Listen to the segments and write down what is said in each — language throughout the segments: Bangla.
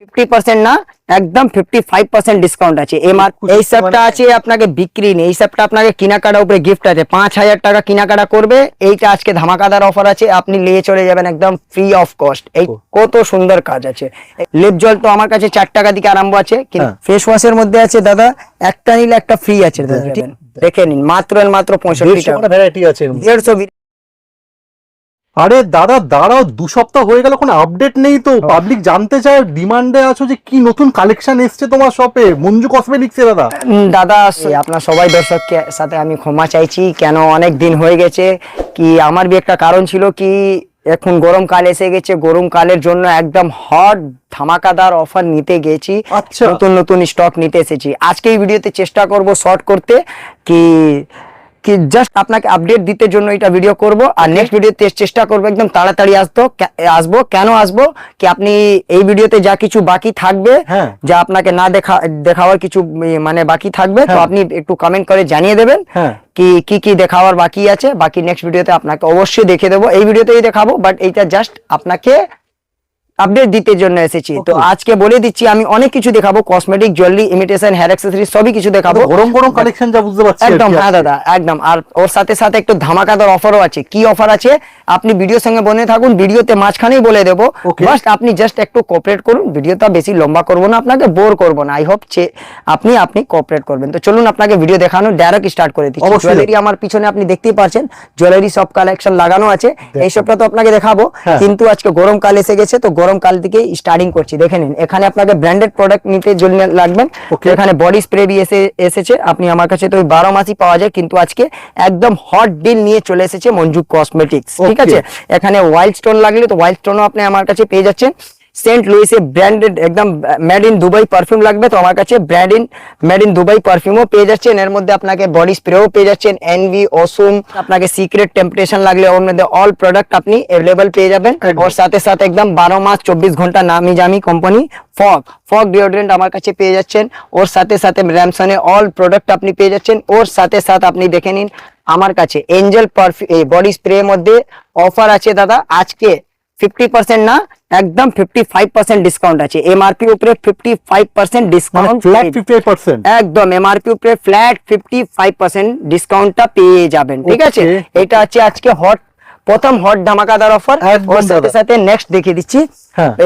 50% না, একদম 55% ডিসকাউন্ট আছে। এই সবটা আছে আপনাকে বিক্রি নেই, এই সবটা আপনাকে কেনাকাটা উপরে গিফট আছে। 5000 টাকা কেনাকাটা করবে, এইটা আজকে ধামাকাদার অফার আছে, আপনি নিয়ে চলে যাবেন একদম ফ্রি অফ কস্ট। এই কত সুন্দর কাজ আছে। লিপ জল তো আমার কাছে 4 টাকা থেকে আরম্ভ আছে, কিন্তু ফেস ওয়াশের মধ্যে আছে দাদা একটা নিলে একটা ফ্রি আছে দাদা, দেখে নিন। মাত্র 65 টাকা ভ্যারাইটি আছে। 150। আরে দাদা দাঁড়াও, 2 সপ্তাহ হয়ে গেল, কোনো আপডেট নেই তো। পাবলিক জানতে চায়, ডিমান্ডে আছো যে কি নতুন কালেকশন এসছে তোমার শপে মঞ্জু কসমেটিক্সে। দাদা আপনার সবাই দর্শককে সাথে আমি ক্ষমা চাইছি, কেন অনেক দিন হয়ে গেছে। কি আমার বি একটা কারণ ছিল কি, এখন গরমকাল এসে গেছে, গরমকালের জন্য একদম হট ধামাকাদার অফার নিতে গেছি। নতুন নতুন স্টক নিতে এসেছি। আজকে এই ভিডিওতে চেষ্টা করব শর্ট করতে, কি জাস্ট আপনাকে আপডেট দিতে জন্য এটা ভিডিও করব। আর নেক্সট ভিডিওতে চেষ্টা করব একদম তাড়াতাড়ি আসবো। কেন আসবো কি, আপনি এই ভিডিওতে যা কিছু বাকি থাকবে, যা আপনাকে না দেখাওয়ার কিছু মানে বাকি থাকবে, তো আপনি একটু কমেন্ট করে জানিয়ে দেবেন কি কি দেখাওয়ার বাকি আছে। বাকি নেক্সট ভিডিওতে আপনাকে অবশ্যই দেখে দেবো। এই ভিডিওতেই দেখাবো, বাট এইটা জাস্ট আপনাকে আপডেট দিতে জন্য এসেছি। তো আজকে বলে দিচ্ছি, আমি অনেক কিছু দেখাবো, cosmetic, jewellery, imitation, hair accessory সবই কিছু দেখাবো। গরম গরম কালেকশন যা বুঝতে পারছি একদম। হ্যাঁ দাদা একদম। আর ওর সাথে সাথে একটু ধামাকাদার অফারও আছে। কি অফার আছে আপনি ভিডিওর সঙ্গে বনে থাকুন, ভিডিওতে মাঝখানেই বলে দেবো। জাস্ট আপনি জাস্ট একটু কোঅপারেট করুন, ভিডিওটা বেশি লম্বা করবো না, আপনাকে বোর করবো না। আই হোপ আপনি কোঅপারেট করবেন। তো চলুন আপনাকে ভিডিও দেখানো ডাইরেক্ট স্টার্ট করে দিচ্ছি। জুয়েলারি আমার পিছনে আপনি দেখতেই পাচ্ছেন, জুয়েলারি সব কালেকশন লাগানো আছে। এই সবটা তো আপনাকে দেখাবো, কিন্তু আজকে গরমকাল এসে গেছে, তো গরমকাল থেকে স্টার্টিং করছি। দেখে নিন, এখানে আপনাকে ব্র্যান্ডেড প্রোডাক্ট নিতে জন্য লাগবেন। এখানে বডি স্প্রে বি এসেছে। আপনি আমার কাছে তো 12 মাসই পাওয়া যায়, কিন্তু আজকে একদম হট ডিল নিয়ে চলে এসেছে মঞ্জু কসমেটিক্স। ঠিক আছে, এখানে ওয়াইল্ড স্টোন লাগলে তো ওয়াইল্ড স্টোনও আপনি আমার কাছে পেয়ে যাচ্ছেন। সেন্ট লুইসে ব্র্যান্ডেড একদম মেড ইন দুবাই পারফিউম লাগবে, তো আমার কাছে মেড ইন দুবাই পারফিউমও পেয়ে যাচ্ছেন। এর মধ্যে আপনাকে বডি স্প্রেও পেয়ে যাচ্ছেন, এনভি, ওসুম। আপনাকে সিক্রেট টেম্পটেশন লাগলে ওর মধ্যে অল প্রোডাক্ট আপনি অ্যাভেলেবল পেয়ে যাবেন। ওর সাথে সাথে একদম 12 মাস 24 ঘন্টা নামি জামি কোম্পানি ফগ ডিওড্রেন্ট আমার কাছে পেয়ে যাচ্ছেন। ওর সাথে সাথে র্যামসনে অল প্রোডাক্ট আপনি পেয়ে যাচ্ছেন। ওর সাথে সাথে আপনি দেখে নিন, আমার কাছে এঞ্জেল পারফিউম বডি স্প্রে মধ্যে অফার আছে দাদা। আজকে 50% না, একদম 55% ডিসকাউন্ট আছে। এমআরপি উপরে 55% ডিসকাউন্ট, ফ্ল্যাট 55%। একদম এমআরপি উপরে ফ্ল্যাট 55% ডিসকাউন্টটা পেয়ে যাবেন। ঠিক আছে, এটা আছে আজকে প্রথম হট ধামাকাদার অফার। ওর সাথে সাথে নেক্সট দেখিয়ে দিচ্ছি,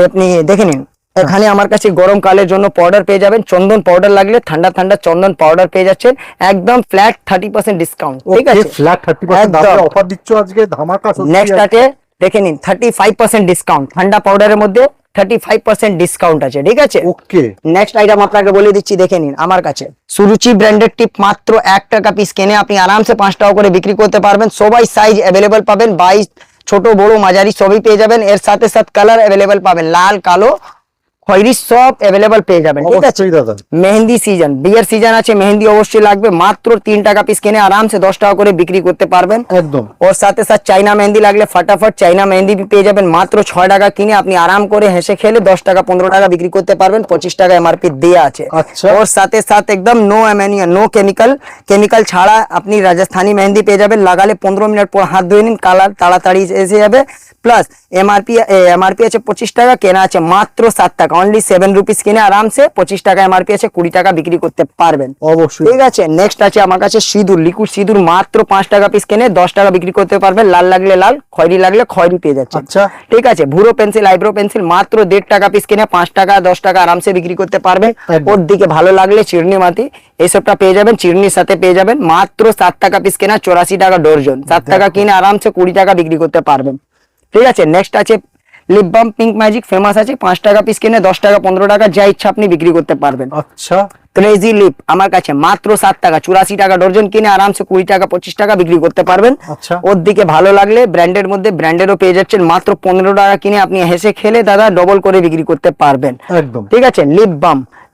আপনি দেখে নিন। এখানে আমার কাছে গরমকালের জন্য পাউডার পেয়ে যাবেন, চন্দন পাউডার লাগলে ঠান্ডা ঠান্ডা চন্দন পাউডার পেয়ে যাচ্ছেন, একদম ফ্ল্যাট 30% ডিসকাউন্ট। ঠিক আছে, ফ্ল্যাট 30% অফার দিচ্ছ আজকে, ধামাকা। নেক্সট আছে দেখে নিন, 35% ডিসকাউন্ট। ঠান্ডা পাউডারের মধ্যে 35% ডিসকাউন্ট আছে। ঠিক আছে, ওকে। নেক্সট আইটেম আপনাকে বলে দিচ্ছি, দেখে নিন। আমার কাছে সুরুচি ব্র্যান্ডেড টিপ মাত্র 1 টাকা পিস কিনে আপনি আরামসে 5 টাকা করে বিক্রি করতে পারবেন। সবাই সাইজ অ্যাভেলেবল পাবেন, 22 ছোট বড় মাঝারি সবই পেয়ে যাবেন। এর সাথে সাথে কালার অ্যাভেলেবল পাবেন, লাল, কালো, খয়েরি সব অ্যাভেলেবল পেয়ে যাবেন। ঠিক আছে, মেহেন্দি সিজন, বিয়ের সিজন আছে, মেহেন্দি অবশ্যই লাগবে। মাত্র 3 টাকা পিস কিনে আরামসে 10 টাকা করে বিক্রি করতে পারবেন একদম। ওর সাথে সাথে চাইনা মেহেন্দি লাগলে ফটাফট চাইনা মেহেন্দি পেয়ে যাবেন। মাত্র 6 টাকা কিনে আপনি আরাম করে হেসে খেলে 10 টাকা 15 টাকা বিক্রি করতে পারবেন। 25 টাকা এমআরপি দেয়া আছে। ওর সাথে সাথে একদম নো অ্যামোনিয়া, নো কেমিক্যাল ছাড়া আপনি রাজস্থানি মেহেন্দি পেয়ে যাবেন। লাগালে 15 মিনিট পর হাত ধুয়ে নিন, কালার তাড়াতাড়ি এসে যাবে। প্লাস এমআরপি আছে 25 টাকা, কেনা আছে মাত্র 7 টাকা। অনলি 7 রুপিস কিনে আরামসে 25 টাকা এমআরপি আছে, 20 টাকা বিক্রি করতে পারবেন। অবশ্যই। ঠিক আছে, নেক্সট আছে আমার কাছে সিঁদুর, লিকুইড সিঁদুর মাত্র 5 টাকা পিস কিনে 10 টাকা বিক্রি করতে পারবেন। লাল লাগলে লাল, খয়েরি লাগলে খয়েরি পেয়ে যাচ্ছে। আচ্ছা, ঠিক আছে, ভুরো পেন্সিল, আইব্রো পেন্সিল মাত্র 1.5 টাকা পিস কিনে 5 টাকা 10 টাকা আরামসে বিক্রি করতে পারবেন। ওর দিকে ভালো লাগলে চিরনি মাটি এইসবটা পেয়ে যাবেন, চিরনির সাথে পেয়ে যাবেন। মাত্র 7 টাকা পিস কেনা, 84 টাকা ডর্জন। 7 টাকা কিনে আরামসে 20 টাকা বিক্রি করতে পারবেন। ঠিক আছে, নেক্সট আছে lip balm pink magic, famous আছে। 5 টাকা পিস কিনে 10 টাকা 15 টাকা যা ইচ্ছা আপনি বিক্রি করতে পারবেন। আচ্ছা, ক্রেজি লিপ আমার কাছে মাত্র 7 টাকা, 84 টাকা ডর্জন কিনে আরামসে 20 টাকা 25 টাকা বিক্রি করতে পারবেন। ওর দিকে ভালো লাগলে ব্র্যান্ডের মধ্যে ব্র্যান্ডেরও পেয়ে যাচ্ছেন। মাত্র 15 টাকা কিনে আপনি হেসে খেলে দাদা ডবল করে বিক্রি করতে পারবেন। একদম। ঠিক আছে,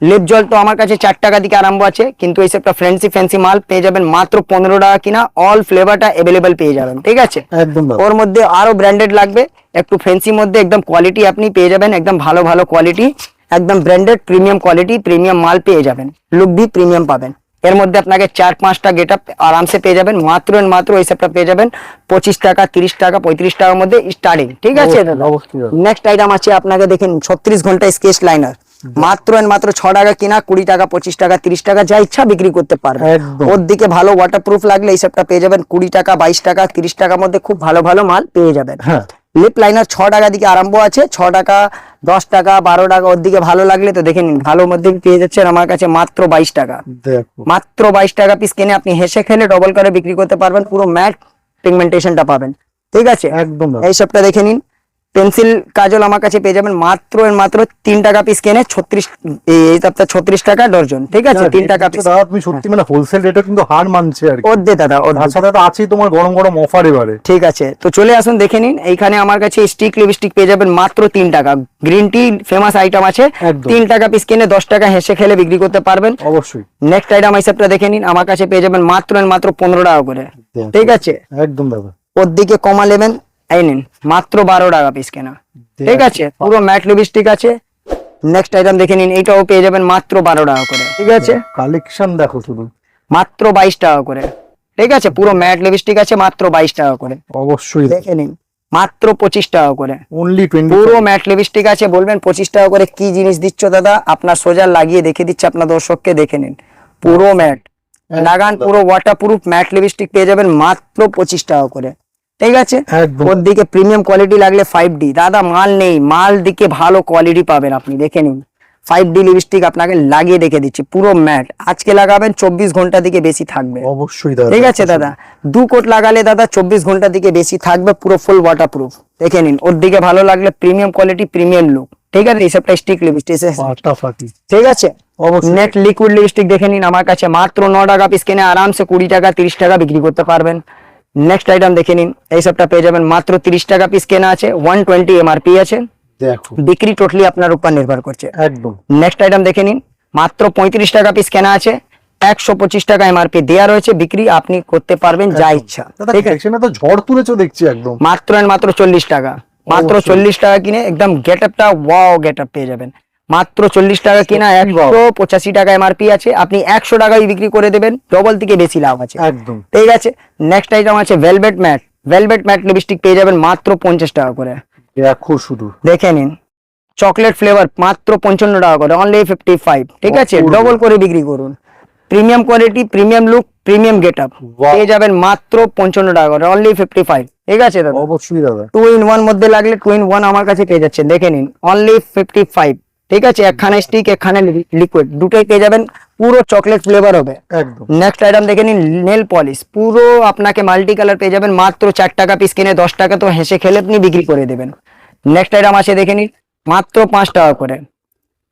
লিপ জল তো আমার কাছে 4 টাকা থেকে আরম্ভ আছে, কিন্তু এই সবটা ফ্যান্সি মাল পেয়ে যাবেন মাত্র 15 টাকা কিনা। অল ফ্লেভারটা অ্যাভেলেবল পেয়ে যাবেন। ঠিক আছে, একদম। ওর মধ্যে আরো ব্র্যান্ডেড লাগবে, একটু ফ্যান্সি মধ্যে একদম কোয়ালিটি আপনি পেয়ে যাবেন, একদম ভালো কোয়ালিটি, একদম ব্র্যান্ডেড প্রিমিয়াম কোয়ালিটি, প্রিমিয়াম মাল পেয়ে যাবেন। লুক भी প্রিমিয়াম পাবেন। এর মধ্যে আপনাকে 4-5টা গেটআপ আরামসে পেয়ে যাবেন। মাত্র এই সবটা পেয়ে যাবেন 25 টাকা, 30 টাকা, 35 টাকার মধ্যে স্টার্টিং। ঠিক আছে, নেক্সট আইটেম আছে আপনাকে দেখেন 36 ঘন্টা স্কেচ লাইনার। মাত্র এন্ড মাত্র 6 টাকা কিনা 20 টাকা 25 টাকা 30 টাকা যা ইচ্ছা বিক্রি করতে পারবে। একদম। ওর দিকে ভালো ওয়াটারপ্রুফ লাগলে এই সবটা পেয়ে যাবেন 20 টাকা 22 টাকা 30 টাকার মধ্যে খুব ভালো ভালো মাল পেয়ে যাবেন। হ্যাঁ লিপ লাইনার 6 টাকা দিকে আরম্ভ আছে, 6 টাকা 10 টাকা 12 টাকা ওর দিকে ভালো লাগলে তো দেখে নিন, ভালোর মধ্যে পেয়ে যাচ্ছেন আমার কাছে মাত্র 22 টাকা। দেখো মাত্র 22 টাকা পিস কিনে আপনি হেসে খেলে ডবল করে বিক্রি করতে পারবেন, পুরো ম্যাট পিগমেন্টেশনটা পাবেন। ঠিক আছে, একদম দাদা। এই সবটা দেখে নিন। পেন্সিল কাজল আমার কাছে পেয়ে যাবেন মাত্র এর মাত্র 3 টাকা পিস কিনে 36 এই সপ্তাহ 36 টাকা ডজন। ঠিক আছে, 3 টাকা পিস। দাদা তুমি সত্যি মানে হোলসেল রেটে কিন্তু হার মানছে আর কি। ওর দে দাদা, ওর তার সাথে তো আছেই তোমার গরম গরম অফার এবারে। ঠিক আছে, তো চলে আসুন দেখে নিন। এইখানে আমার কাছে স্টিক লিপস্টিক পেয়ে যাবেন মাত্র 3 টাকা। গ্রিন টি ফেমাস আইটেম আছে, একদম। 3 টাকা পিস কিনে 10 টাকা হেসে খেলে বিক্রি করতে পারবেন। অবশ্যই। নেক্সট আইটেম হিসাবটা দেখে নিন, আমার কাছে পেয়ে যাবেন মাত্র এর মাত্র 15 টাকা করে। ঠিক আছে, একদম দাদা। ওর দিকে কমা নেবেন, এই নিন মাত্র 12 টাকা পিস কেনা। ঠিক আছে, পুরো ম্যাট লিপস্টিক আছে। নেক্সট আইটেম দেখে নিন, এইটাও পেয়ে যাবেন মাত্র 12 টাকা করে। ঠিক আছে, কালেকশন দেখো শুধু, মাত্র 22 টাকা করে। ঠিক আছে, পুরো ম্যাট লিপস্টিক আছে মাত্র 22 টাকা করে। অবশ্যই দেখে নিন মাত্র 25 টাকা করে। অনলি 20। পুরো ম্যাট লিপস্টিক আছে, বলবেন 25 টাকা করে কি জিনিস দিচ্ছ দাদা, আপনার সোজা লাগিয়ে দেখে দিচ্ছে আপনার দর্শককে, দেখে নিন পুরো ম্যাট লাগান, পুরো ওয়াটারপ্রুফ ম্যাট লিপস্টিক পেয়ে যাবেন মাত্র 25 টাকা করে। ঠিক আছে, একদম। ওর দিকে প্রিমিয়াম কোয়ালিটি লাগলে 5D দাদা মাল নেই, মাল দিকে ভালো কোয়ালিটি পাবেন আপনি, দেখে নিন 5D লিপস্টিক আপনাকে লাগিয়ে দেখে দিচ্ছি, পুরো ম্যাট। আজকে লাগাবেন 24 ঘন্টা দিকে বেশি থাকবে। অবশ্যই দাদা। ঠিক আছে দাদা, 2 কোট লাগালে দাদা 24 ঘন্টা দিকে বেশি থাকবে, পুরো ফুল ওয়াটারপ্রুফ। দেখে নিন, ওর দিকে ভালো লাগলে প্রিমিয়াম কোয়ালিটি প্রিমিয়াম লুক। ঠিক আছে, এই সবটা স্টিক লিপস্টিক। ফাটাফাটি। ঠিক আছে, অবশ্যই। নেট লিকুইড লিপস্টিক দেখে নিন, আমার কাছে মাত্র 9 টাকা পিস কিনে আরামসে 20 টাকা 30 টাকা বিক্রি করতে পারবেন। নেক্সট আইটেম দেখে নিন, এই সবটা পেয়ে যাবেন মাত্র 30 টাকা পিস কেনা আছে, 120 এমআরপি আছে, দেখো বিক্রি টোটালি আপনার উপর নির্ভর করছে। একদম। নেক্সট আইটেম দেখে নিন, মাত্র 35 টাকা পিস কেনা আছে, 125 টাকা এমআরপি দেওয়া রয়েছে, বিক্রি আপনি করতে পারবেন যা ইচ্ছা। দাদা ঠিক আছে, কালেকশনে তো ঝড় তুলেছো দেখছি একদম। মাত্র আর মাত্র 40 টাকা, মাত্র অবশ্যই। 40 টাকা কিনে একদম গেট আপটা ওয়াও গেট আপ পেয়ে যাবেন। মাত্র 40 টাকা কিনা, সত্যি বাবা। 185 টাকা এমআরপি আছে, আপনি 100 টাকায় বিক্রি করে দেবেন, ডবল থেকে বেশি লাভ আছে। একদম। ঠিক আছে, নেক্সট আইটেম আছে velvet matte. Velvet matte lipstick পেয়ে যাবেন মাত্র 50 টাকা করে। দেখো শুধু, দেখে নিন, চকলেট ফ্লেভার মাত্র 55 টাকা করে, অনলি 55। ঠিক আছে, অপূর্ব। ডবল করে বিক্রি করুন। Premium quality premium look premium get up বাহ। পেয়ে যাবেন মাত্র 55 টাকা করে, অনলি 55। ঠিক আছে দাদা, অবশ্যই দাদা। 2 in 1 মধ্যে লাগলে 2 in 1 আমার কাছে পেয়ে যাচ্ছেন, দেখে নিন অনলি 55। ঠিক আছে, একখানে স্টিক একখানে লিকুইড, দুটোই পেয়ে যাবেন, পুরো চকলেট ফ্লেভার হবে। একদম। নেক্সট আইটেম দেখে নিন, নেল পলিশ পুরো আপনাকে মাল্টি কালার পেয়ে যাবেন মাত্র 4 টাকা পিস কিনে 10 টাকা তো হেসে খেলে আপনি বিক্রি করে দেবেন। নেক্সট আইটেম আছে দেখে নিন, মাত্র 5 টাকা করে,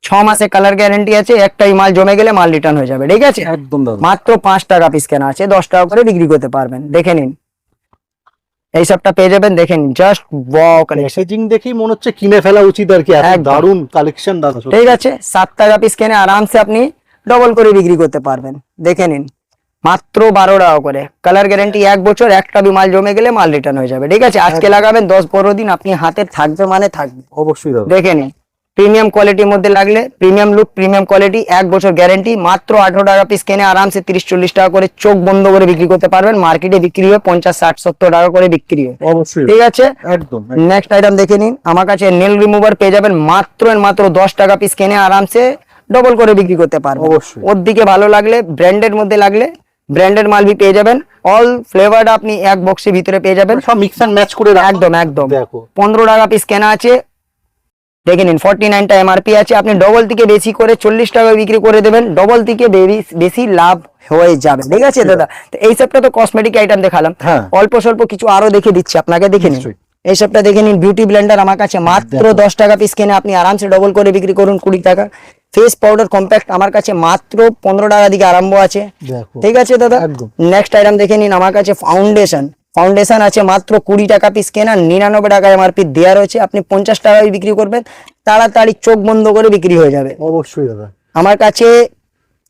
6 মাসে কালার গ্যারান্টি আছে, একটাই মাল জমে গেলে মাল রিটার্ন হয়ে যাবে। ঠিক আছে, একদম দাদা। মাত্র 5 টাকা পিস কেনা আছে, 10 টাকা করে বিক্রি করতে পারবেন। দেখে নিন, এই সবটা পেয়ে যাবেন, দেখেন জাস্ট ওয়াও কালেকশন। প্যাকেজিং দেখেই মনে হচ্ছে কিনে ফেলা উচিত আর কি, এত একদম। দারুণ কালেকশন দাদা। সত্যি। ঠিক আছে, 7 টাকা পিস কিনে আরামসে আপনি ডবল করে বিক্রি করতে পারবেন। দেখে নিন, মাত্র 12 টাকা করে, কালার গ্যারান্টি 1 বছর, একটা বি মাল জমে গেলে মাল রিটার্ন হয়ে যাবে। ঠিক আছে, আজকে লাগাবেন 10-12 দিন আপনি হাতে থাকবে মানে থাকবে। অবশ্যই দাদা। দেখে নিন, প্রিমিয়াম কোয়ালিটির মধ্যে লাগলে প্রিমিয়াম লুক প্রিমিয়াম কোয়ালিটি, 1 বছর গ্যারান্টি, মাত্র 18 টাকা পিস কিনে আরামসে 30-40 টাকা করে চোখ বন্ধ করে বিক্রি করতে পারবেন। মার্কেটে বিক্রি হয় 50-60-70 টাকা করে বিক্রি হয়। অবশ্যই ঠিক আছে, একদম। নেক্সট আইটেম দেখে নিন, আমার কাছে নেল রিমুভার পেয়ে যাবেন মাত্র এর মাত্র 10 টাকা পিস কিনে আরামসে ডবল করে বিক্রি করতে পারবেন। অবশ্যই। ওর দিকে ভালো লাগলে ব্র্যান্ডের মধ্যে লাগলে ব্র্যান্ডেড মাল পেয়ে যাবেন, অল ফ্লেভারড আপনি এক বক্সের ভিতরে পেয়ে যাবেন। সব মিক্স এন্ড ম্যাচ করে রাখো। একদম একদম, দেখো 15 টাকা পিস কেনা আছে, দেখে নিন 49 টা এমআরপি আছে, আপনি ডবল থেকে বেশি করে 40 টাকা বিক্রি করে দেবেন, ডবল থেকে বেশি লাভ হয়ে যাবে। ঠিক আছে দাদা, তো এই সবটা তো কসমেটিক আইটেম দেখালাম, হ্যাঁ। অল্প স্বল্প কিছু আরো দেখে দিচ্ছি আপনাকে, দেখে নিন। নিশ্চয়ই। এই সবটা দেখে নিন, বিউটি ব্লেন্ডার আমার কাছে মাত্র দেখো। 10 টাকা পিস কিনে আপনি আরামসে ডবল করে বিক্রি করুন 20 টাকা। ফেস পাউডার কম্প্যাক্ট আমার কাছে মাত্র 15 টাকা দিকে আরম্ভ আছে। দেখো ঠিক আছে দাদা, একদম। নেক্সট আইটেম দেখে নিন, আমার কাছে ফাউন্ডেশন আছে মাত্র 20 টাকা পিস কেনা, 99 টাকা এমআরপি দেওয়া রয়েছে, আপনি 50 টাকায় বিক্রি করবেন, তাড়াতাড়ি চোখ বন্ধ করে বিক্রি হয়ে যাবে। অবশ্যই দাদা। আমার কাছে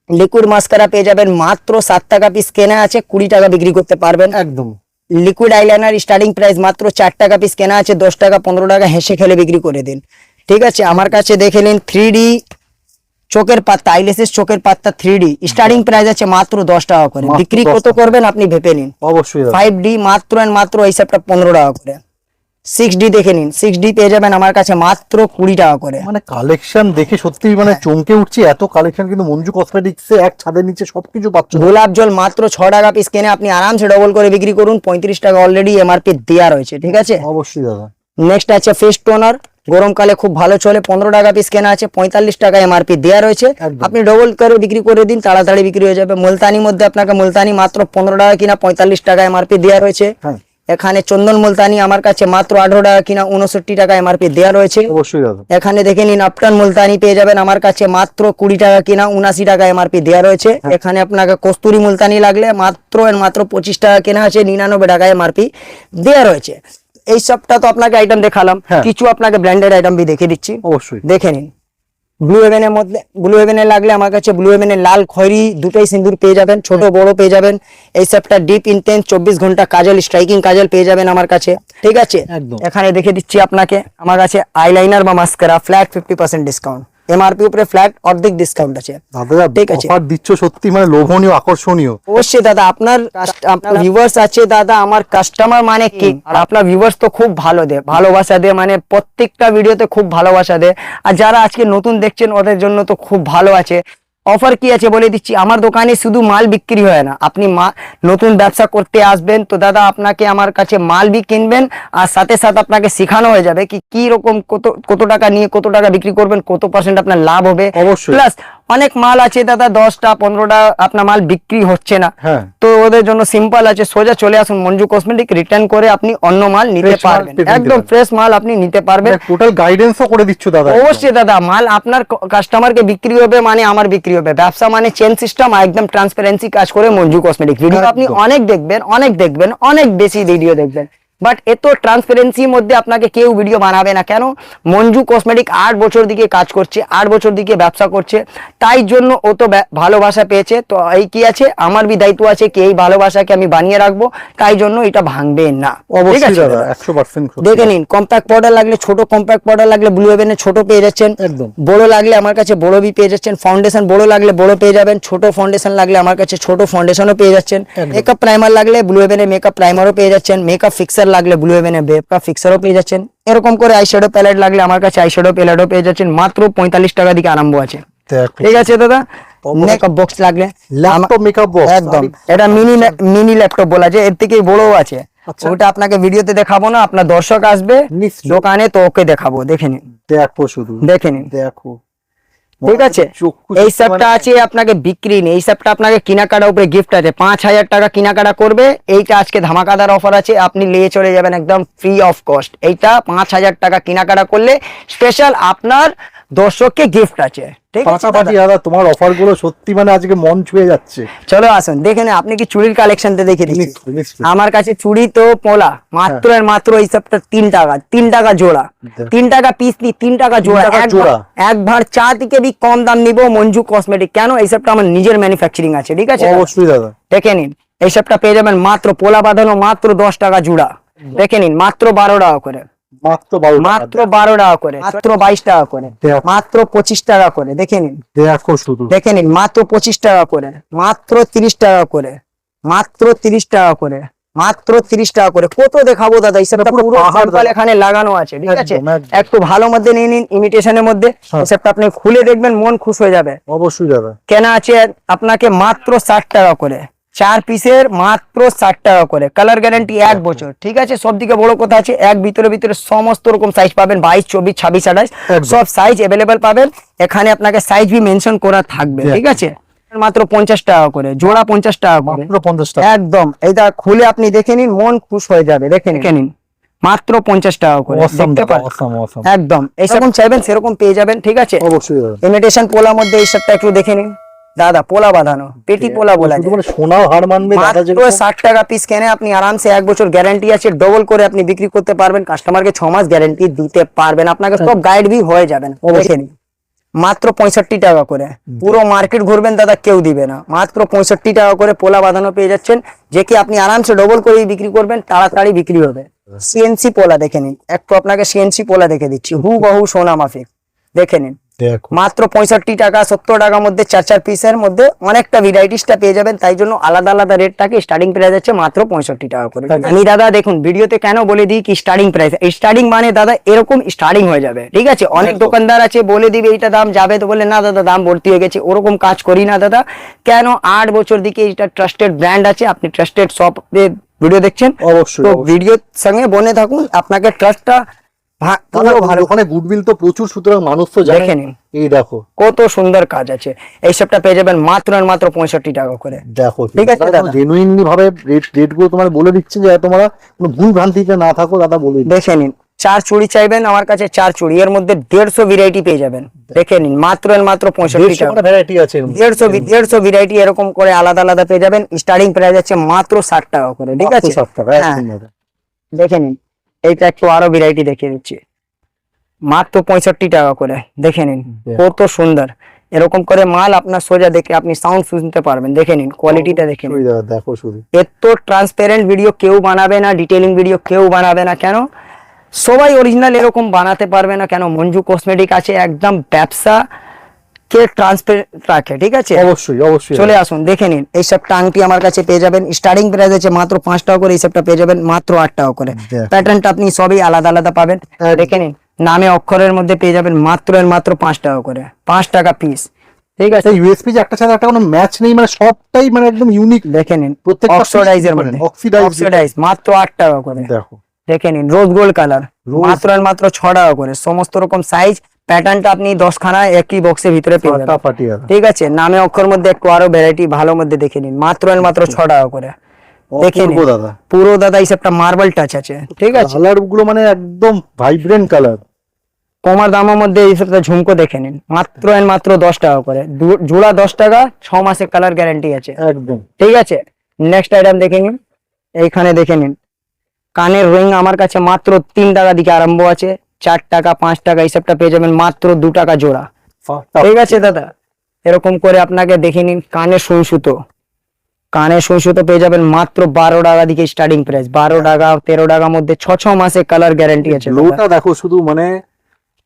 লিকুইড মাস্কারা পেয়ে যাবেন মাত্র 7 টাকা পিস কেনা আছে, 20 টাকা বিক্রি করতে পারবেন। একদম। লিকুইড আইলাইনার স্টার্টিং প্রাইস মাত্র 4 টাকা পিস কেনা আছে, 10 টাকা 15 টাকা হেসে খেলে বিক্রি করে দিন। ঠিক আছে, আমার কাছে দেখে নিন 3D চোখের পাত্তা, আইলেসেস চোখের পাত্তা 3D স্টার্টিং প্রাইস আছে মাত্র 10 টাকা করে, মাত্র বিক্রি 10 কত করবেন আপনি ভেবে নিন। অবশ্যই দাদা। 5D মাত্র এই সবটা 15 টাকা করে। 6D দেখে নিন, 6D পেয়ে যাবেন আমার কাছে মাত্র 20 টাকা করে। মানে কালেকশন দেখে সত্যি মানে চমকে উঠছি, এত কালেকশন কিন্তু মঞ্জু কসমেটিক্সে এক ছাদের নিচে সবকিছু পাচ্ছ। গোলাপ জল মাত্র 6 টাকা পিস কিনে আপনি আরামসে ডবল করে বিক্রি করুন, 35 টাকা অলরেডি এমআরপি দেওয়া রয়েছে, ঠিক আছে। অবশ্যই দাদা। নেক্সট আছে ফেস টোনার, গরমকালে খুব ভালো চলে, 15 টাকা পিস কেনা আছে, 45 টাকা এমআরপি দেওয়া রয়েছে, একদম। আপনি ডবল করে বিক্রি করে দিন, তাড়াতাড়ি বিক্রি হয়ে যাবে। মুলতানি মধ্যে আপনাকে মুলতানি মাত্র 15 টাকা কিনা 45 টাকা এমআরপি দেওয়া রয়েছে। হ্যাঁ এখানে চন্দন মুলতানি আমার কাছে মাত্র 18 টাকা কিনা 69 টাকা এমআরপি দেওয়া রয়েছে। অবশ্যই দাদা। এখানে দেখে নিন আফটার মুলতানি পেয়ে যাবেন আমার কাছে মাত্র 20 টাকা কিনা 79 টাকা এমআরপি দেওয়া রয়েছে। এখানে আপনাকে কস্তুরি মুলতানি লাগলে মাত্র 25 টাকা কেনা আছে, 99 টাকা এমআরপি দেওয়া রয়েছে। এই সবটা তো আপনাকে আইটেম দেখালাম, হ্যাঁ। কিছু আপনাকে ব্র্যান্ডেড আইটেম বি দেখে দিচ্ছি, অবশ্যই। দেখে নিন। ব্লু হেভেনের মধ্যে, ব্লু হেভেনের লাগলে আমার কাছে ব্লু হেভেনের লাল খয়েরি দুটোই সিন্দুর পেয়ে যাবেন, ছোট বড় পেয়ে যাবেন। এই সবটা ডিপ ইন্টেন্স 24 ঘন্টা কাজল, স্ট্রাইকিং কাজল পেয়ে যাবেন আমার কাছে, ঠিক আছে। একদম। এখানে দেখে দিচ্ছি আপনাকে আমার কাছে আইলাইনার বা মাস্কারা ফ্ল্যাট 50% ডিসকাউন্ট, এমআরপি উপরে ফ্ল্যাট অর্ধেক ডিসকাউন্ট আছে, দাদা ঠিক আছে। অফার দিচ্ছ সত্যি মানে লোভনীয়, আকর্ষণীয়। অবশ্যই দাদা, আপনার ভিউয়ার্স আছে দাদা, আমার কাস্টমার মানে কি, আর আপনার ভিউয়ার্স তো খুব ভালো দেয়, ভালোবাসা দেয়, মানে প্রত্যেকটা ভিডিওতে খুব ভালোবাসা দেয়। আর যারা আজকে নতুন দেখছেন ওদের জন্য তো খুব ভালো আছে। অফার কি আছে বলে দিচ্ছি, আমার দোকানে শুধু মাল বিক্রি হয় না, আপনি নতুন ব্যবসা করতে আসবেন তো দাদা আপনাকে আমার কাছে মাল বি কিনবেন, আর সাথে সাথে আপনাকে শেখানো হয়ে যাবে কি রকম কত টাকা নিয়ে কত টাকা বিক্রি করবেন, কত পার্সেন্ট আপনার লাভ হবে। অবশ্যই। প্লাস অনেক মাল আছে দাদা 10টা 15টা আপনার মাল বিক্রি হচ্ছে না, হ্যাঁ। তো ওদের জন্য সিম্পল আছে, সোজা চলে আসুন মঞ্জু কসমেটিক, রিটার্ন করে আপনি অন্য মাল নিতে Fresh মাল পারবেন, পেতে একদম পারবেন। ফ্রেশ মাল আপনি নিতে পারবেন। টোটাল গাইডেন্সও করে দিচ্ছ দাদা। অবশ্যই দাদা, মাল আপনার কাস্টমারকে বিক্রি হবে মানে আমার বিক্রি হবে, ব্যবসা মানে চেন সিস্টেম, একদম ট্রান্সপারেন্সি কাজ করে মঞ্জু কসমেটিক। ভিডিও আপনি একদম। অনেক বেশি ভিডিও দেখবেন, বাট এত ট্রান্সপারেন্সির মধ্যে আপনাকে কেউ ভিডিও বানাবে না। কেন? মঞ্জু কসমেটিক 8 বছর দিকে কাজ করছে, 8 বছর দিকে ব্যবসা করছে, তাই জন্য ও তো ভালোবাসা পেয়েছে। তো এই কি আছে, আমার বি দায়িত্ব আছে কি এই ভালোবাসাকে আমি বানিয়ে রাখবো, তাই জন্য এটা ভাঙবে না, ঠিক অবশ্যই আছে দাদা 100%। দেখে নিন। কম্প্যাক্ট পাউডার লাগলে ছোট, কম্প্যাক্ট পাউডার লাগলে ব্লু হেভেনের ছোট পেয়ে যাচ্ছেন, একদম। বড় লাগলে আমার কাছে বড় বি পেয়ে যাচ্ছেন, ফাউন্ডেশন বড় লাগলে বড় পেয়ে যাবেন, ছোট ফাউন্ডেশন লাগলে আমার কাছে ছোট ফাউন্ডেশনও পেয়ে যাচ্ছেন, একদম। মেকআপ প্রাইমার লাগলে ব্লু হেভেনের মেকআপ প্রাইমারও পেয়ে যাচ্ছেন, মেকআপ ফিক্সার লাগলে ব্লু হেভেনের মেকআপ ফিক্সারও পেয়ে যাচ্ছেন। এরকম করে আইশ্যাডো প্যালেট লাগলে আমার কাছে আইশ্যাডো প্যালেটও পেয়ে যাচ্ছেন, মাত্র 45 টাকা দিকে আরম্ভ আছে, দেখো। ঠিক আছে দাদা। মেকআপ বক্স লাগলে ল্যাপটপ মেকআপ বক্স একদম, এটা মিনি ল্যাপটপ বলা যায়, এর থেকে বড়ও আছে, আচ্ছা। ওটা আপনাকে ভিডিওতে দেখাবো না, আপনার দর্শক আসবে নিশ্চয়ই। দোকানে তো ওকে দেখাবো, দেখে নিন, দেখো শুধু দেখে নিন, দেখো, ঠিক আছে। চক্ষু এই সত্যি সবটা মানে- আছে আপনাকে বিক্রি নেই, এই সবটা আপনাকে কেনাকাটা উপরে গিফট আছে, 5000 টাকা কেনাকাটা করবে, এইটা আজকে ধামাকাদার অফার আছে, আপনি নিয়ে চলে যাবেন একদম ফ্রি অফ কস্ট। এইটা 5000 টাকা কেনাকাটা করলে স্পেশাল আপনার দর্শককে গিফট আছে, ঠিক আছে পাশাপাশি দাদা? দাদা তোমার অফার গুলো সত্যি মানে আজকে মন ছুঁয়ে যাচ্ছে। চলো আসুন দেখে নিন, আপনি কি চুড়ির কালেকশনটা দেখে দিচ্ছি। নিশ্চয়ই, নিশ্চয়ই। আমার কাছে চুড়ি তো পোলা মাত্র আর মাত্র এই সবটা 3 টাকা জোড়া, 3 টাকা পিস নি, 3 টাকা জোড়া, 3 টাকা জোড়া। এক ভার চা থেকে भी কম দাম নিব মঞ্জু কসমেটিক। কেন? এই সবটা আমার নিজের ম্যানুফ্যাকচারিং আছে, ঠিক আছে? অবশ্যই দাদা। দেখে নিন, এই সবটা পেয়ে যাবেন মাত্র পোলা বাঁধানো মাত্র 10 টাকা জোড়া, দেখে নিন মাত্র 12 টাকা করে, মাত্র 12 মাত্র 12 টাকা করে, মাত্র 22 টাকা করে, দেখ। মাত্র 25 টাকা করে, দেখে নিন, দেখো শুধু দেখে নিন মাত্র 25 টাকা করে, মাত্র 30 টাকা করে, মাত্র 30 টাকা করে, মাত্র 30 টাকা করে। কত দেখাবো দাদা, এই সবটা পুরো পুরো পাহাড় sample এখানে লাগানো আছে, ঠিক আছে? একদম, একদম। একটু ভালো মধ্যে নিয়ে নিন, ইমিটেশনের মধ্যে, হ্যাঁ। এই সবটা আপনি খুলে দেখবেন মন খুশ হয়ে যাবে। অবশ্যই দাদা। কেনা আছে আপনাকে মাত্র 60 টাকা করে, 4 পিসের মাত্র 60 টাকা করে, কালার গ্যারান্টি 1 বছর, ঠিক আছে? সব থেকে বড় কথা আছে এক ভিতরে সমস্ত রকম সাইজ পাবেন, 22 24 26 28 একদম। সব সাইজ অ্যাভেলেবেল পাবেন এখানে, আপনাকে সাইজ বি মেনশন করা থাকবে, জি। ঠিক আছে? মাত্র 50 টাকা করে জোড়া, 50 টাকা করে, মাত্র 50 টাকা। একদম। এটা খুলে আপনি দেখে নিন, মন খুশ হয়ে যাবে, দেখে নিন মাত্র 50 টাকা করে, Awesome দেখতে দাদা, পারেন? awesome, awesome। একদম, এইরকম চাইবেন সেরকম পেয়ে যাবেন, ঠিক আছে? অবশ্যই দাদা। ইমিটেশন পোলার মধ্যে এই সবটা একটু দেখে নিন দাদা, পোলা বাঁধানো, পেটি পোলা বলা শুধু যায়, মানে সোনাও হার মানবে দাদা, মাত্র যেরকম 60 টাকা পিস কেনে আপনি আরামসে 1 বছর গ্যারান্টি আছে, ডবল করে আপনি বিক্রি করতে পারবেন, কাস্টমারকে 6 মাস গ্যারান্টি দিতে পারবেন, আপনাকে সব গাইড বি হয়ে যাবেন, দেখে নিন মাত্র 65 টাকা করে, পুরো মার্কেট ঘুরবেন দাদা কেউ দিবে না, মাত্র 65 টাকা করে পোলা বাঁধানো পেয়ে যাচ্ছেন, যে কি আপনি আরামসে ডবল করে বিক্রি করবেন, তাড়াতাড়ি বিক্রি হবে। সিএনসি পোলা দেখে নিন, একটু আপনাকে সিএনসি পোলা দেখে দিচ্ছি, হুবহু সোনা মাফিক, দেখে নিন দেখো মাত্র 65 টাকা 70 টাকার মধ্যে 4 পিসের মধ্যে অনেকটা ভ্যারাইটিসটা পেয়ে যাবেন, তাই জন্য আলাদা আলাদা রেট থাকে। স্টার্টিং প্রাইস আছে মাত্র 65 টাকা করে। আমি দাদা দেখুন ভিডিওতে কেন বলে দিই কি স্টার্টিং প্রাইস, স্টার্টিং মানে দাদা এরকম স্টার্টিং হয়ে যাবে, ঠিক আছে। অনেক দোকানদার আছে বলে দিবে এইটা দাম যাবে, তো বলে না দাদা দাম ভর্তি হয়ে গেছে, ওরকম কাজ করি না দাদা। কেন 8 বছর দিকে এটা ট্রাস্টেড ব্র্যান্ড আছে, আপনি ট্রাস্টেড শপে ভিডিও দেখছেন অবশ্যই, তো অবশ্যই। ভিডিওর সঙ্গে বনে থাকুন, আপনাকে ট্রাস্টটা দাদা, ওখানে গুডউইল তো প্রচুর, সুতরাং মানুষ তো জানে। দেখে নিন এই দেখো কত সুন্দর কাজ আছে, এই সবটা পেয়ে যাবেন মাত্র আর মাত্র 65 টাকা করে। দেখো, ঠিক আছে দাদা। জেনুইনলি ভাবে রেট গুলো তোমার বলে দিচ্ছে, যে তোমরা কোনো ভুল ভ্রান্তিতে না থাকো দাদা, বলে দিচ্ছি। দেখে নিন 4 চুড়ি চাইবেন আমার কাছে 4 চুড়ি, এর মধ্যে 150 ভ্যারাইটি পেয়ে যাবেন। দেখে নিন মাত্র আর মাত্র 65 টাকা। ভ্যারাইটি আছে এর মধ্যে। 150 ভ্যারাইটি এরকম করে আলাদা আলাদা পেয়ে যাবেন। স্টার্টিং প্রাইস আছে মাত্র 60 টাকা করে, ঠিক আছে। 60 টাকা, হ্যাঁ, একদম দাদা। দেখে নিন এইটা একটু আরো ভ্যারাইটি দেখিয়ে দিচ্ছি, মাত্র 65 টাকা করে। দেখে নিন কত সুন্দর, এরকম করে মাল আপনার সোজা দেখে আপনি সাউন্ড শুনতে পারবেন। দেখে নিন কোয়ালিটিটা দেখে নিন, ওই দাদা দেখো শুধু। এত ট্রান্সপারেন্ট ভিডিও কেউ বানাবে না, ডিটেইলিং ভিডিও কেউ বানাবে না, কেন সবাই অরিজিনাল এরকম বানাতে পারবে না, কেন মঞ্জু কসমেটিক আছে একদম ব্যবসা কে ট্রান্সপারেন্ট রাখে, ঠিক আছে। অবশ্যই, অবশ্যই। চলে আসুন দেখে নিন, এই সব টাংটি আমার কাছে পেয়ে যাবেন। স্টার্টিং প্রাইস আছে মাত্র 5 টাকা করে, এই সবটা পেয়ে যাবেন মাত্র 8 টাকা করে। দেখো। প্যাটার্নটা আপনি সবই আলাদা আলাদা পাবেন, একদম। দেখে নিন নামে অক্ষরের মধ্যে পেয়ে যাবেন মাত্র আর মাত্র 5 টাকা করে, 5 টাকা পিস, ঠিক আছে। ইউএসপি যে একটা সাথে একটা কোনো ম্যাচ নেই, মানে সবটাই মানে একদম ইউনিক। দেখে নিন প্রত্যেকটা অক্সিডাইজের piece মধ্যে, oxidize অক্সিডাইজ মাত্র 8 টাকা করে। দেখো দেখে নিন রোজ গোল্ড কালার Rose- মাত্র আর মাত্র 6 টাকা করে। সমস্ত রকম সাইজ প্যাটার্নটা আপনি 10 খানা একই বক্সের ভিতরে পেয়ে যাবেন, ফাটাফাটি দাদা। ঠিক আছে। নামে অক্ষর মধ্যে একটু আরো ভ্যারাইটি ভালো মধ্যে দেখে নিন, মাত্র আর মাত্র 6 টাকা করে। দেখে নিন অপূর্ব দাদা। পুরো দাদা এই সবটা মার্বেল টাচ আছে, ঠিক আছে। কালার গুলো মানে একদম ভাইব্রেন্ট কালার। কমার দামের মধ্যে এই সবটা ঝুমকো দেখে নিন মাত্র আর মাত্র 10 টাকা করে, জোড়া 10 টাকা, 6 মাসের কালার গ্যারান্টি আছে, একদম ঠিক আছে। নেক্সট আইটেম দেখে নিন, এইখানে দেখে নিন কানের রিং আমার কাছে মাত্র 3 টাকা দিকে আরম্ভ আছে, 4 টাকা 5 টাকা এই সবটা পেয়ে যাবেন মাত্র 2 টাকা জোড়া, ঠিক আছে দাদা। এরকম করে আপনাকে দেখে নিন কানের সুতো, কানের সুতো পেয়ে যাবেন মাত্র 12 টাকা দিকে স্টার্টিং প্রাইস, 12 টাকা 13 টাকার মধ্যে 6 মাসের কালার গ্যারান্টি আছে দাদা। লোটা দেখো শুধু, মানে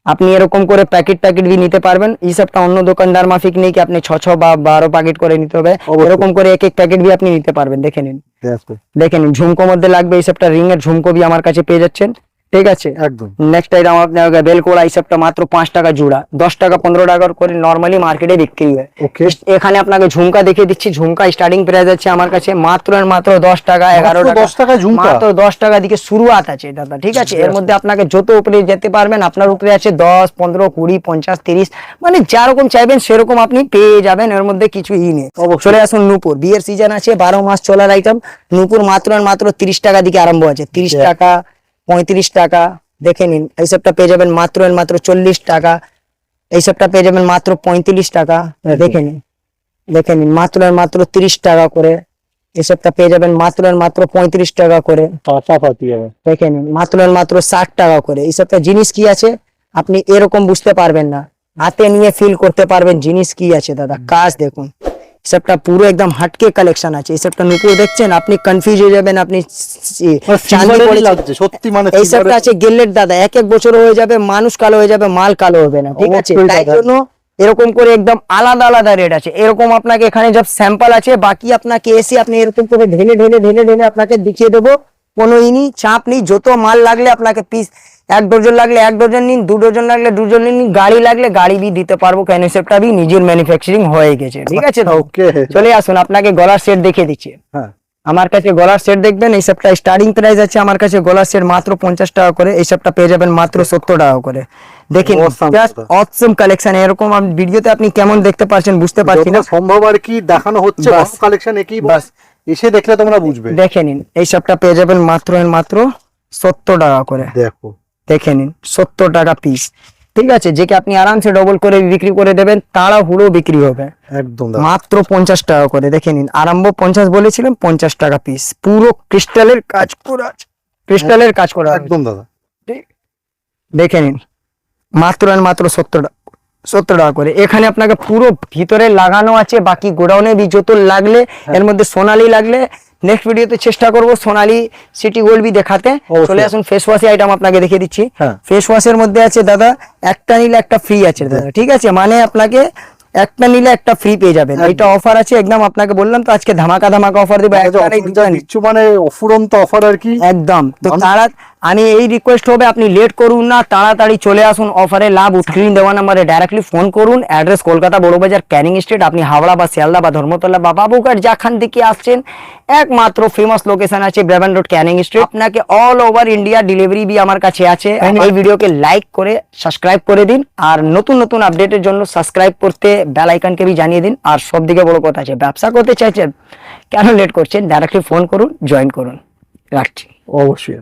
আপনি এরকম করে প্যাকেট বি নিতে পারবেন, এই সবটা অন্য দোকানদার মাফিক নেই কি আপনি 6 বা 12 প্যাকেট করে নিতে হবে, অবশ্যই। এরকম করে এক এক প্যাকেট বি আপনি নিতে পারবেন। দেখে নিন, দেখো দেখে নিন ঝুমকো মধ্যে লাগবে এই সবটা রিং এর ঝুমকো বি আমার কাছে পেয়ে যাচ্ছেন, ঠিক আছে। একদম নেক্সট আইটেম আপনার বেলকোড়া এই সবটা মাত্র 5 টাকা জোড়া, 10 টাকা 15 টাকা করে নরমালি মার্কেটে বিক্রি হয়। ওকে। এখানে আপনাকে ঝুমকা দেখিয়ে দিচ্ছি, ঝুমকা স্টার্টিং প্রাইস আছে আমার কাছে মাত্র আর মাত্র 10 টাকা 11 মাত্র টাকা, 10 টাকায় ঝুমকা? মাত্র 10 টাকা দিকে শুরুয়াত আছে দাদা, ঠিক আছে। এর মধ্যে আপনাকে যত উপরে যেতে পারবেন, আপনার উপরে আছে 10 15 20 50 30, মানে যেরকম চাইবেন সেরকম আপনি পেয়ে যাবেন, এর মধ্যে কিছুই নেই। অবশ্যই। চলে আসুন নূপুর, বিয়ের সিজন আছে 12 মাস চলার আইটেম, নূপুর মাত্র আর মাত্র 30 টাকা দিকে আরম্ভ আছে, 30 টাকা 35 টাকা। দেখে নিন এই সবটা পেয়ে যাবেন মাত্র আর মাত্র 40 টাকা, এই সবটা পেয়ে যাবেন মাত্র 35 টাকা। দেখে নিন, দেখে নিন মাত্র আর মাত্র 30 টাকা করে, এই সবটা পেয়ে যাবেন মাত্র আর মাত্র 35 টাকা করে। ফাটাফাটি দাদা। দেখে নিন মাত্র আর মাত্র 60 টাকা করে। এই সবটা জিনিস কি আছে আপনি এরকম বুঝতে পারবেন না, হাতে নিয়ে ফিল করতে পারবেন জিনিস কি আছে দাদা। কাজ দেখুন সবটা পুরো একদম হাটকে কালেকশন আছে, এই সবটা নুপুর দেখছেন আপনি কনফিউজ হয়ে যাবেন, আপনি চাঁদি সিলভারেরই পড়েছে। লাগছে সত্যি, মানে এই সবটা silver-এর- আছে গেলেট দাদা, এক এক বছর হয়ে যাবে, মানুষ কালো হয়ে যাবে, মাল কালো হবে না, ঠিক আছে। অবশ্যই তাই দাদা। জন্য এরকম করে একদম আলাদা আলাদা রেট আছে। এরকম আপনাকে এখানে সব স্যাম্পল আছে, বাকি আপনাকে এসে আপনি এরকম করে ঢেলে ঢেলে ঢেলে ঢেলে আপনাকে দেখিয়ে দেবো, কোনো ইনি চাপ নেই। যত মাল লাগলে আপনাকে পিস 1 ডজন লাগলে 1 ডজন নিন, 2 ডজন লাগলে 2 ডজন নিন, গাড়ি লাগলে গাড়ি বি দিতে পারবো, কেন সেটা বি নিজের ম্যানুফ্যাকচারিং হয়ে গেছে, ঠিক আছে। ওকে। চলে আসুন আপনাকে গলার সেট দেখিয়ে দিচ্ছি। হ্যাঁ আমার কাছে গলার সেট দেখবেন, এই সবটা স্টার্টিং প্রাইস আছে আমার কাছে গলার সেট মাত্র 50 টাকা করে, এই সবটা পেয়ে যাবেন মাত্র 70 টাকা করে। দেখেন Awesome জাস্ট দাদা। অসম কালেকশন, এরকম আমি ভিডিওতে আপনি কেমন দেখতে পাচ্ছেন বুঝতে পারছি না, যতটা সম্ভব আর কি দেখানো হচ্ছে, বাস। কালেকশন একই, বাস। বাস এসে দেখলে তোমরা বুঝবে। দেখে নিন এই সবটা পেয়ে যাবেন মাত্র আর মাত্র 70 টাকা করে। দেখো দেখে নিন 70 টাকা পিস, ঠিক আছে। যেকে আপনি আরামসে ডবল করে বিক্রি করে দেবেন, তাড়াহুড়ো বিক্রি হবে, একদম দাদা। মাত্র 50 টাকা করে। দেখে নিন আরম্ভ 50 বলেছিলাম, 50 টাকা পিস, পুরো ক্রিস্টালের কাজ করা আছে, ক্রিস্টালের কাজ করা আছে। একদম দাদা। দেখে নিন মাত্র আর মাত্র 70 টাকা করে। এখানে আপনাকে পুরো ভিতরে লাগানো আছে, বাকি গোডাউনে বি যত লাগলে, এর মধ্যে সোনালি লাগলে নেক্সট ভিডিওতে চেষ্টা করব সোনালী সিটি গোল্ড বি দেখাতে। অবশ্যই। চলে আসুন ফেস ওয়াশ আইটেম আপনাকে দেখিয়ে দিচ্ছি। হ্যাঁ। ফেস ওয়াশের মধ্যে আছে দাদা একটা নিলে একটা ফ্রি আছে দাদা, ঠিক আছে, মানে আপনাকে একটা নিলে একটা ফ্রি পেয়ে যাবেন, এটা অফার আছে একদম। আপনাকে বললাম তো আজকে ধামাকা অফার দেবো, একটা নেই দুটো নেই। দিচ্ছ মানে অফুরন্ত অফার আর কি। একদম। তো তারা আমি এই রিকোয়েস্ট হবে আপনি লেট করুন না, তাড়াতাড়ি চলে আসুন, অফারে লাভ স্ক্রিন দেওয়া নাম্বারে ডাইরেক্টলি ফোন করুন। Address Kolkata Burrabazar Canning Street. আপনি হাওড়া বা শিয়ালদা বা ধর্মতলা বা বাবুঘাট যেখান থেকে আসছেন, একমাত্র ফেমাস লোকেশন আছে ব্রাভন রোড ক্যানিং স্ট্রিট। আপনাকে অল ওভার ইন্ডিয়া ডেলিভারি বি আমার কাছে আছে। এই ভিডিওকে লাইক করে সাবস্ক্রাইব করে দিন, আর নতুন নতুন আপডেটের জন্য সাবস্ক্রাইব করতে বেল আইকনকে বি জানিয়ে দিন। আর সব দিকে বড় কথা আছে, ব্যবসা করতে চাইছেন কেন লেট করছেন, ডাইরেক্টলি ফোন করুন, জয়েন করুন। রাখছি। অবশ্যই।